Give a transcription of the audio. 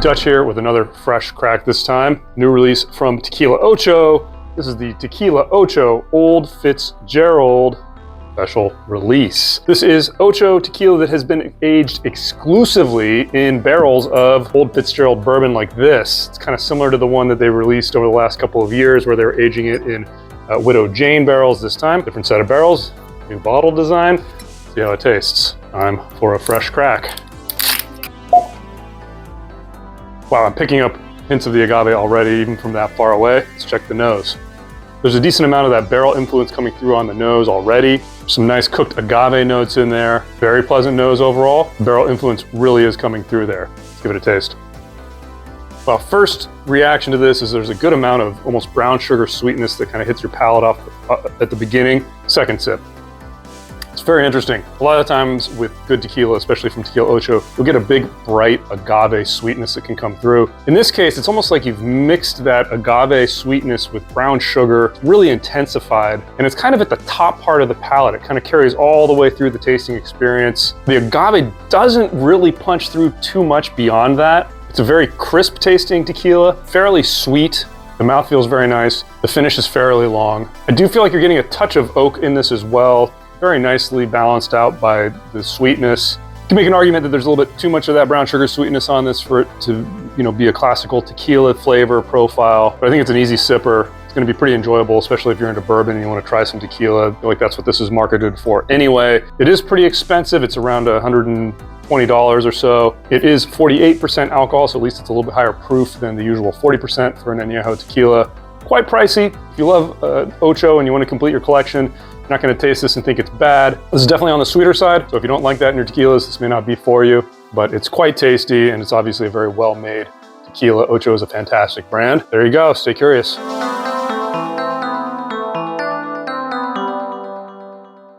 Dutch here with another fresh crack this time. New release from Tequila Ocho. This is the Tequila Ocho Old Fitzgerald special release. This is Ocho tequila that has been aged exclusively in barrels of Old Fitzgerald bourbon like this. It's kind of similar to the one that they released over the last couple of years where they were aging it in Widow Jane barrels this time. Different set of barrels, new bottle design. See how it tastes. Time for a fresh crack. Wow, I'm picking up hints of the agave already, even from that far away. Let's check the nose. There's a decent amount of that barrel influence coming through on the nose already. Some nice cooked agave notes in there. Very pleasant nose overall. Barrel influence really is coming through there. Let's give it a taste. Well, first reaction to this is there's a good amount of almost brown sugar sweetness that kind of hits your palate off at the beginning. Second sip. It's very interesting. A lot of times with good tequila, especially from Tequila Ocho, you'll get a big, bright agave sweetness that can come through. In this case, it's almost like you've mixed that agave sweetness with brown sugar, really intensified, and it's kind of at the top part of the palate. It kind of carries all the way through the tasting experience. The agave doesn't really punch through too much beyond that. It's a very crisp tasting tequila, fairly sweet. The mouth feels very nice. The finish is fairly long. I do feel like you're getting a touch of oak in this as well. Very nicely balanced out by the sweetness. You can make an argument that there's a little bit too much of that brown sugar sweetness on this for it to, be a classical tequila flavor profile. But I think it's an easy sipper. It's going to be pretty enjoyable, especially if you're into bourbon and you want to try some tequila. I feel like that's what this is marketed for anyway. It is pretty expensive. It's around $120 or so. It is 48% alcohol, so at least it's a little bit higher proof than the usual 40% for an añejo tequila. Quite pricey. If you love Ocho and you want to complete your collection, you're not going to taste this and think it's bad. This is definitely on the sweeter side, so if you don't like that in your tequilas, this may not be for you, but it's quite tasty and it's obviously a very well-made tequila. Ocho is a fantastic brand. There you go. Stay curious.